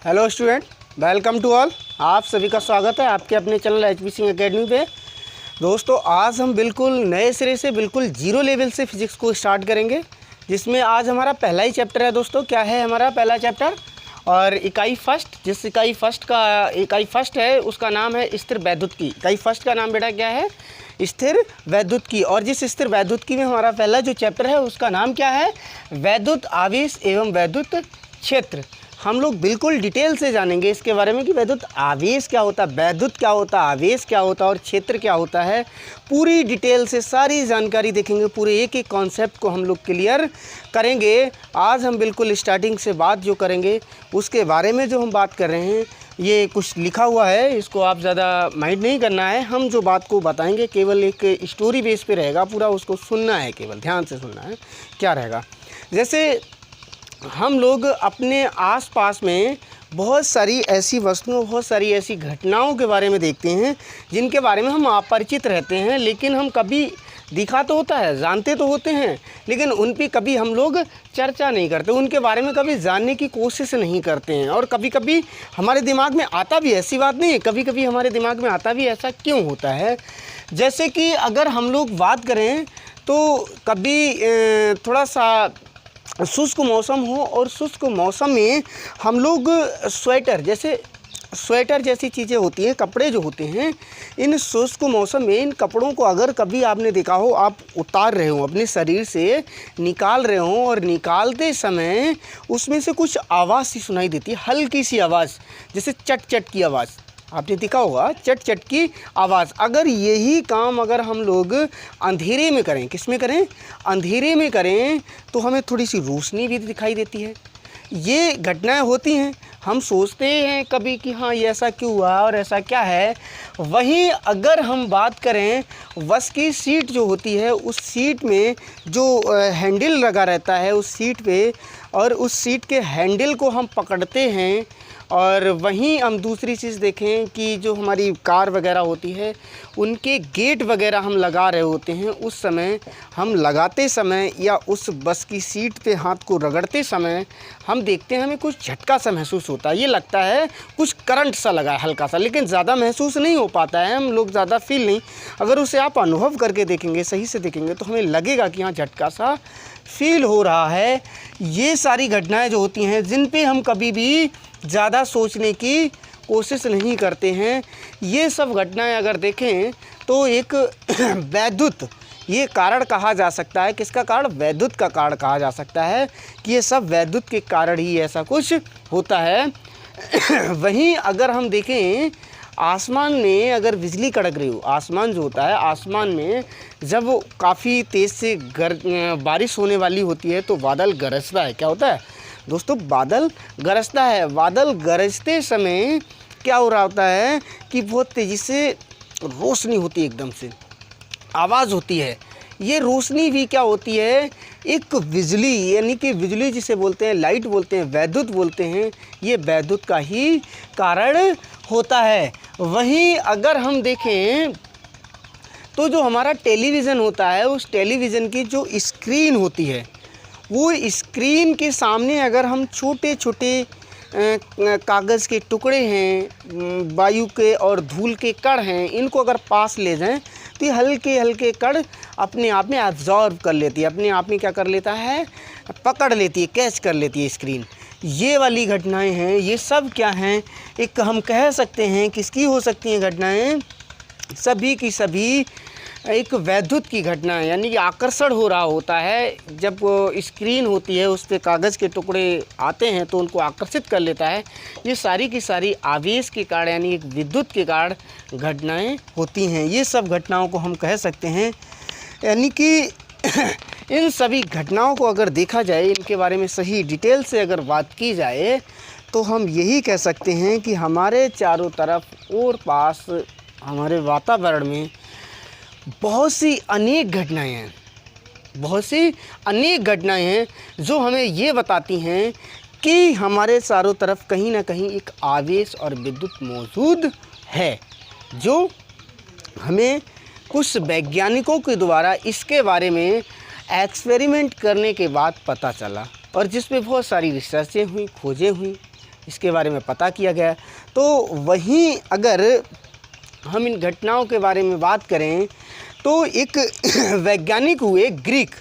Hello student, welcome to all. आप सभी का स्वागत है आपके अपने चैनल एचपी सिंह एकेडमी पे। दोस्तों, आज हम बिल्कुल नए सिरे से बिल्कुल जीरो लेवल से फिज़िक्स को स्टार्ट करेंगे, जिसमें आज हमारा पहला ही चैप्टर है। दोस्तों, क्या है हमारा पहला चैप्टर? और इकाई फर्स्ट, जिस इकाई फर्स्ट है उसका नाम है स्थिर वैद्युत। इकाई फर्स्ट का नाम बेटा क्या है? स्थिर वैद्युत। और जिस स्थिर वैद्युत में हमारा पहला जो चैप्टर है उसका नाम क्या है? वैद्युत आवेश एवं वैद्युत क्षेत्र। हम लोग बिल्कुल डिटेल से जानेंगे इसके बारे में कि वैद्युत आवेश क्या होता है, वैद्युत क्या होता है, आवेश क्या होता है और क्षेत्र क्या होता है। पूरी डिटेल से सारी जानकारी देखेंगे, पूरे एक एक कॉन्सेप्ट को हम लोग क्लियर करेंगे। आज हम बिल्कुल स्टार्टिंग से बात जो करेंगे उसके बारे में जो हम बात कर रहे हैं, ये कुछ लिखा हुआ है, इसको आप ज़्यादा माइंड नहीं करना है। हम जो बात को बताएंगे केवल एक स्टोरी बेस पे रहेगा, पूरा उसको सुनना है, केवल ध्यान से सुनना है। क्या रहेगा? जैसे हम लोग अपने आसपास में बहुत सारी ऐसी वस्तुओं, बहुत सारी ऐसी घटनाओं के बारे में देखते हैं जिनके बारे में हम अपरिचित रहते हैं, लेकिन हम कभी दिखा तो होता है, जानते तो होते हैं, लेकिन उन पर कभी हम लोग चर्चा नहीं करते, उनके बारे में कभी जानने की कोशिश नहीं करते हैं। और कभी कभी हमारे दिमाग में आता भी, ऐसी बात नहीं है, कभी कभी हमारे दिमाग में आता भी, ऐसा क्यों होता है? जैसे कि अगर हम लोग बात करें तो कभी थोड़ा सा शुष्क मौसम हो और शुष्क मौसम में हम लोग स्वेटर जैसी चीज़ें होती हैं, कपड़े जो होते हैं, इन शुष्क मौसम में इन कपड़ों को अगर कभी आपने देखा हो, आप उतार रहे हो, अपने शरीर से निकाल रहे हो और निकालते समय उसमें से कुछ आवाज़ सी सुनाई देती है, हल्की सी आवाज़, जैसे चट चट की आवाज़। आपने देखा होगा चट चट की आवाज़। अगर यही काम अगर हम लोग अंधेरे में करें, किस में करें? अंधेरे में करें, तो हमें थोड़ी सी रोशनी भी दिखाई देती है। ये घटनाएं होती हैं, हम सोचते हैं कभी कि हाँ ये ऐसा क्यों हुआ और ऐसा क्या है। वहीं अगर हम बात करें बस की सीट जो होती है, उस सीट में जो हैंडल लगा रहता है उस सीट पे, और उस सीट के हैंडल को हम पकड़ते हैं। और वहीं हम दूसरी चीज़ देखें कि जो हमारी कार वगैरह होती है उनके गेट वगैरह हम लगा रहे होते हैं, उस समय हम लगाते समय या उस बस की सीट पे हाथ को रगड़ते समय हम देखते हैं हमें कुछ झटका सा महसूस होता है। ये लगता है कुछ करंट सा लगा है हल्का सा, लेकिन ज़्यादा महसूस नहीं हो पाता है, हम लोग ज़्यादा फील नहीं। अगर उसे आप अनुभव करके देखेंगे, सही से देखेंगे, तो हमें लगेगा कि हाँ झटका सा फील हो रहा है। ये सारी घटनाएं जो होती हैं जिन पे हम कभी भी ज़्यादा सोचने की कोशिश नहीं करते हैं, ये सब घटनाएं अगर देखें तो एक वैद्युत, ये कारण कहा जा सकता है। किसका कारण? वैद्युत का कारण कहा जा सकता है कि ये सब वैद्युत के कारण ही ऐसा कुछ होता है। वहीं अगर हम देखें आसमान में अगर बिजली कड़क रही हो, आसमान जो होता है, आसमान में जब काफ़ी तेज़ से बारिश होने वाली होती है तो बादल गरजता है। क्या होता है दोस्तों? बादल गरजता है। बादल गरजते समय क्या हो रहा होता है कि बहुत तेज़ी से रोशनी होती है, एकदम से आवाज़ होती है। ये रोशनी भी क्या होती है? एक बिजली, यानी कि बिजली जिसे बोलते हैं, लाइट बोलते हैं, वैद्युत बोलते हैं, ये वैद्युत का ही कारण होता है। वहीं अगर हम देखें तो जो हमारा टेलीविज़न होता है, उस टेलीविज़न की जो स्क्रीन होती है, वो स्क्रीन के सामने अगर हम छोटे छोटे कागज़ के टुकड़े हैं, वायु के और धूल के कण हैं, इनको अगर पास ले जाएं तो ये हल्के हल्के कण अपने आप में एब्जॉर्ब कर लेती है, अपने आप में क्या कर लेता है? पकड़ लेती है, कैच कर लेती है स्क्रीन। ये वाली घटनाएं हैं, ये सब क्या हैं? एक हम कह सकते हैं किसकी हो सकती हैं घटनाएं? सभी की सभी एक वैद्युत की घटना है, यानी कि आकर्षण हो रहा होता है। जब स्क्रीन होती है उस पर कागज़ के टुकड़े आते हैं तो उनको आकर्षित कर लेता है। ये सारी की सारी आवेश के कारण, यानी एक विद्युत के कारण घटनाएं होती हैं। ये सब घटनाओं को हम कह सकते हैं, यानी कि इन सभी घटनाओं को अगर देखा जाए, इनके बारे में सही डिटेल से अगर बात की जाए, तो हम यही कह सकते हैं कि हमारे चारों तरफ और पास हमारे वातावरण में बहुत सी अनेक घटनाएं हैं, बहुत सी अनेक घटनाएं हैं जो हमें ये बताती हैं कि हमारे चारों तरफ कहीं ना कहीं एक आवेश और विद्युत मौजूद है, जो हमें कुछ वैज्ञानिकों के द्वारा इसके बारे में एक्सपेरिमेंट करने के बाद पता चला, और जिस पे बहुत सारी रिसर्चें हुई, खोजें हुई, इसके बारे में पता किया गया। तो वहीं अगर हम इन घटनाओं के बारे में बात करें तो एक वैज्ञानिक हुए ग्रीक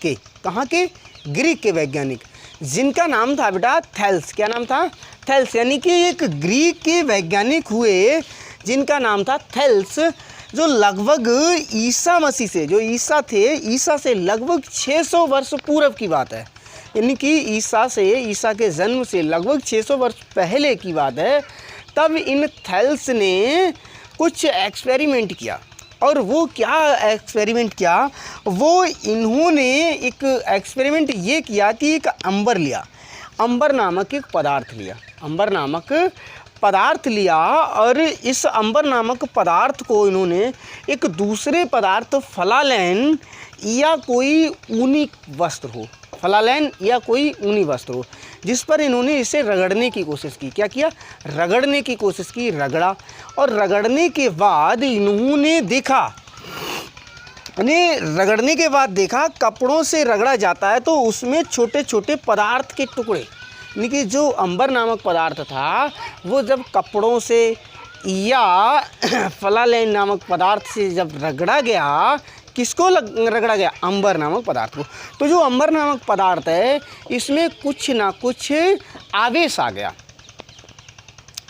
के, कहाँ के? ग्रीक के वैज्ञानिक, जिनका नाम था बेटा थेल्स। क्या नाम था? थेल्स। यानी कि एक ग्रीक के वैज्ञानिक हुए जिनका नाम था थेल्स, जो लगभग ईसा मसीह से, जो ईसा थे, ईसा से लगभग 600 वर्ष पूर्व की बात है। यानी कि ईसा के जन्म से लगभग 600 वर्ष पहले की बात है। तब इन थेल्स ने कुछ एक्सपेरिमेंट किया। और वो क्या एक्सपेरिमेंट किया? वो इन्होंने एक एक्सपेरिमेंट ये किया कि एक अंबर लिया, अंबर नामक एक पदार्थ लिया, अंबर नामक पदार्थ लिया, और इस अंबर नामक पदार्थ को इन्होंने एक दूसरे पदार्थ फलालैन या कोई ऊनी वस्त्र हो, फलालैन या कोई ऊनी वस्त्र हो, जिस पर इन्होंने इसे रगड़ने की कोशिश की। क्या किया? रगड़ने की कोशिश की, रगड़ा। और रगड़ने के बाद इन्होंने देखा, रगड़ने के बाद देखा कपड़ों से रगड़ा जाता है तो उसमें छोटे छोटे पदार्थ के टुकड़े, यानी कि जो अंबर नामक पदार्थ था वो जब कपड़ों से या फलालैन नामक पदार्थ से जब रगड़ा गया, किसको रगड़ा गया? अंबर नामक पदार्थ को। तो जो अंबर नामक पदार्थ है इसमें कुछ ना कुछ आवेश आ गया।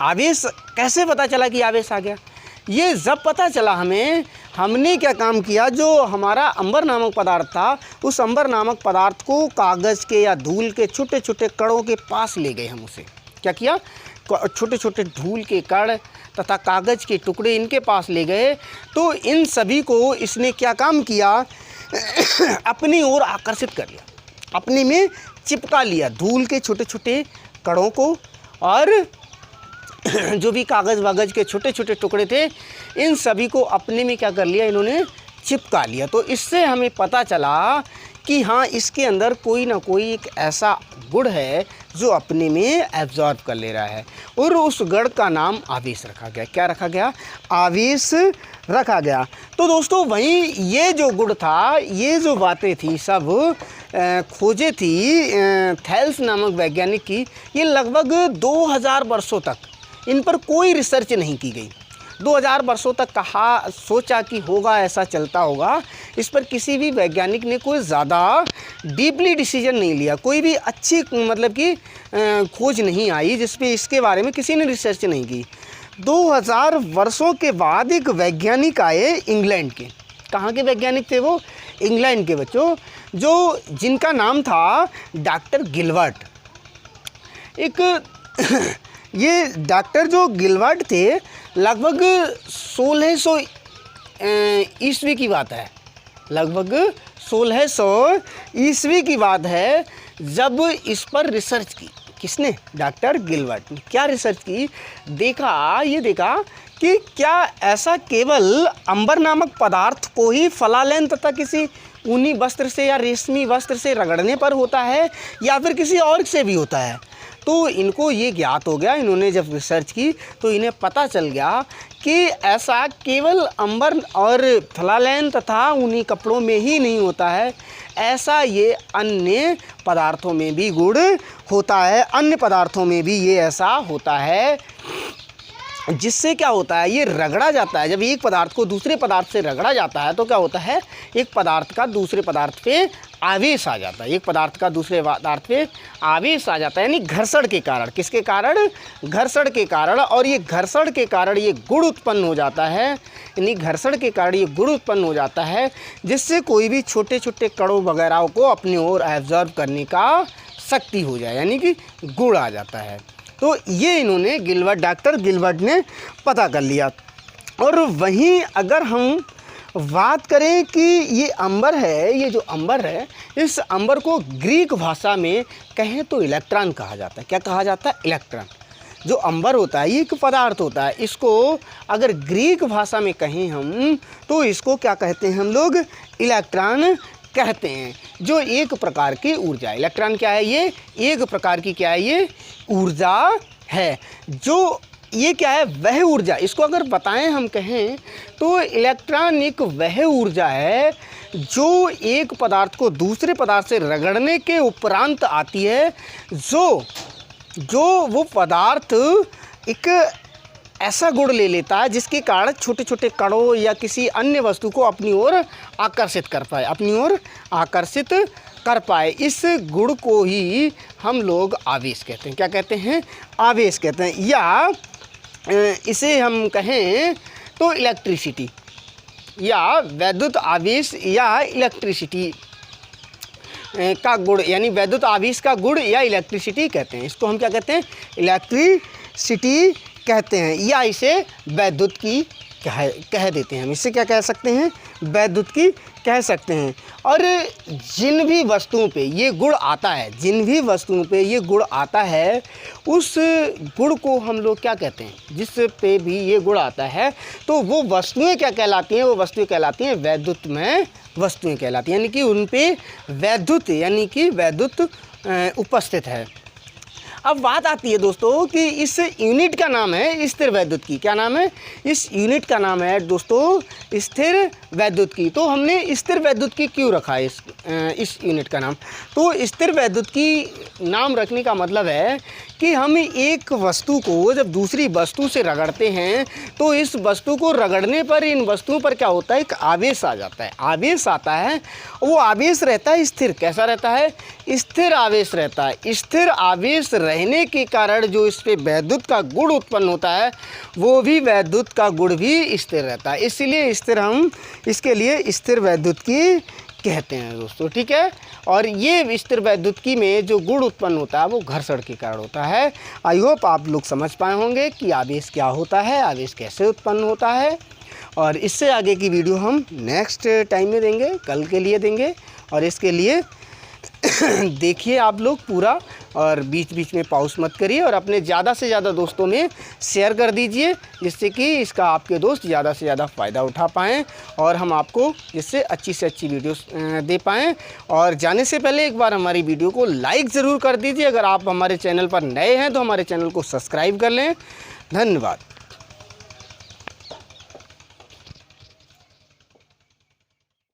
आवेश कैसे पता चला कि आवेश आ गया? ये जब पता चला हमें, हमने क्या काम किया, जो हमारा अंबर नामक पदार्थ था उस अंबर नामक पदार्थ को कागज़ के या धूल के छोटे छोटे कणों के पास ले गए। हम उसे क्या किया? छोटे छोटे धूल के कण तथा कागज़ के टुकड़े इनके पास ले गए। तो इन सभी को इसने क्या काम किया? अपनी ओर आकर्षित कर लिया, अपने में चिपका लिया धूल के छोटे छोटे कणों को, और जो भी कागज़ वागज़ के छोटे छोटे टुकड़े थे इन सभी को अपने में क्या कर लिया? इन्होंने चिपका लिया। तो इससे हमें पता चला कि हाँ, इसके अंदर कोई ना कोई एक ऐसा गुण है जो अपने में एब्जॉर्ब कर ले रहा है, और उस गुण का नाम आवेश रखा गया। क्या रखा गया? आवेश रखा गया। तो दोस्तों वहीं ये जो गुण था, ये जो बातें थी, सब खोजे थी थेल्स नामक वैज्ञानिक की, ये लगभग 2000 वर्षों तक इन पर कोई रिसर्च नहीं की गई। 2000 वर्षों तक कहा, सोचा कि होगा, ऐसा चलता होगा। इस पर किसी भी वैज्ञानिक ने कोई ज़्यादा डीपली डिसीजन नहीं लिया, कोई भी अच्छी मतलब कि खोज नहीं आई जिस पे इसके बारे में किसी ने रिसर्च नहीं की। 2000 वर्षों के बाद एक वैज्ञानिक आए इंग्लैंड के। कहाँ के वैज्ञानिक थे वो? इंग्लैंड के बच्चों, जो जिनका नाम था डॉक्टर गिलवर्ट। एक ये डॉक्टर जो गिलवर्ट थे, लगभग 1600 ईस्वी की बात है, लगभग 1600 ईस्वी की बात है, जब इस पर रिसर्च की। किसने? डॉक्टर गिलवर्ट ने। क्या रिसर्च की? ये देखा कि क्या ऐसा केवल अंबर नामक पदार्थ को ही फलालैन तथा किसी ऊनी वस्त्र से या रेशमी वस्त्र से रगड़ने पर होता है, या फिर किसी और से भी होता है? तो इनको ये ज्ञात हो गया, इन्होंने जब रिसर्च की तो इन्हें पता चल गया कि ऐसा केवल अंबर और फलालैन तथा ऊनी कपड़ों में ही नहीं होता है, ऐसा ये अन्य पदार्थों में भी गुण होता है, अन्य पदार्थों में भी ये ऐसा होता है, जिससे क्या होता है? ये रगड़ा जाता है। जब एक पदार्थ को दूसरे पदार्थ से रगड़ा जाता है तो क्या होता है? एक पदार्थ का दूसरे पदार्थ पे आवेश आ जाता है, एक पदार्थ का दूसरे पदार्थ पे आवेश आ जाता है, यानी घर्षण के कारण। किसके कारण? घर्षण के कारण। और ये घर्षण के कारण ये गुण उत्पन्न हो जाता है, यानी घर्षण के कारण ये गुण उत्पन्न हो जाता है, जिससे कोई भी छोटे छोटे कणों वगैरह को अपनी ओर एब्जॉर्ब करने का शक्ति हो जाए, यानी कि गुण आ जाता है। तो ये इन्होंने डॉक्टर गिलवर्ट ने पता कर लिया। और वहीं अगर हम बात करें कि ये अंबर है, ये जो अंबर है, इस अंबर को ग्रीक भाषा में कहें तो इलेक्ट्रॉन कहा जाता है। क्या कहा जाता है? इलेक्ट्रॉन। जो अंबर होता है ये एक पदार्थ होता है, इसको अगर ग्रीक भाषा में कहें हम तो इसको क्या कहते हैं हम लोग? इलेक्ट्रॉन कहते हैं, जो एक प्रकार की ऊर्जा। इलेक्ट्रॉन क्या है? ये एक प्रकार की क्या है? ये ऊर्जा है। जो ये क्या है? वह ऊर्जा। इसको अगर बताएं हम कहें तो इलेक्ट्रॉन एक वह ऊर्जा है जो एक पदार्थ को दूसरे पदार्थ से रगड़ने के उपरांत आती है, जो जो वो पदार्थ एक ऐसा गुण ले लेता है जिसके कारण छोटे छोटे कणों या किसी अन्य वस्तु को अपनी ओर आकर्षित कर पाए, अपनी ओर आकर्षित कर पाए। इस गुण को ही हम लोग आवेश कहते हैं। क्या कहते हैं? आवेश कहते हैं। या इसे हम कहें तो इलेक्ट्रिसिटी या वैद्युत आवेश या इलेक्ट्रिसिटी का गुण, यानी वैद्युत आवेश का गुण या इलेक्ट्रिसिटी कहते हैं। इसको हम क्या कहते हैं? इलेक्ट्रिसिटी कहते हैं, या इसे वैद्युत की कह देते हैं। हम इसे क्या कह सकते हैं? वैद्युत की कह सकते हैं। और जिन भी वस्तुओं पे ये गुण आता है, जिन भी वस्तुओं पे ये गुण आता है, उस गुण को हम लोग क्या कहते हैं? जिस पे भी ये गुण आता है तो वो वस्तुएं क्या कहलाती हैं? वो वस्तुएं कहलाती हैं वैद्युतमय वस्तुएं कहलाती हैं, यानी कि उन पे वैद्युत यानी कि वैद्युत उपस्थित है। अब बात आती है दोस्तों कि इस यूनिट का नाम है स्थिर वैद्युत की। क्या नाम है? इस यूनिट का नाम है दोस्तों स्थिर वैद्युत की। तो हमने स्थिर वैद्युत की क्यों रखा है इस यूनिट का नाम? तो स्थिर वैद्युत की नाम रखने का मतलब है कि हम एक वस्तु को जब दूसरी वस्तु से रगड़ते हैं तो इस वस्तु को रगड़ने पर इन वस्तुओं पर क्या होता है? एक आवेश आ जाता है, आवेश आता है। वो आवेश रहता है स्थिर। कैसा रहता है? स्थिर आवेश रहता है। स्थिर आवेश रहने के कारण जो इस पे वैद्युत का गुण उत्पन्न होता है वो भी वैद्युत का गुण भी स्थिर रहता है। इसीलिए स्थिर हम इसके लिए स्थिर वैद्युत की कहते हैं दोस्तों, ठीक है। और ये स्थिर वैद्युत की में जो गुण उत्पन्न होता है वो घर्षण के कारण होता है। आई होप आप लोग समझ पाए होंगे कि आवेश क्या होता है, आवेश कैसे उत्पन्न होता है। और इससे आगे की वीडियो हम नेक्स्ट टाइम में देंगे, कल के लिए देंगे। और इसके लिए देखिए आप लोग पूरा, और बीच बीच में पॉज मत करिए, और अपने ज़्यादा से ज़्यादा दोस्तों में शेयर कर दीजिए जिससे कि इसका आपके दोस्त ज़्यादा से ज़्यादा फ़ायदा उठा पाएँ और हम आपको जिससे अच्छी से अच्छी वीडियोस दे पाएँ। और जाने से पहले एक बार हमारी वीडियो को लाइक ज़रूर कर दीजिए। अगर आप हमारे चैनल पर नए हैं तो हमारे चैनल को सब्सक्राइब कर लें। धन्यवाद।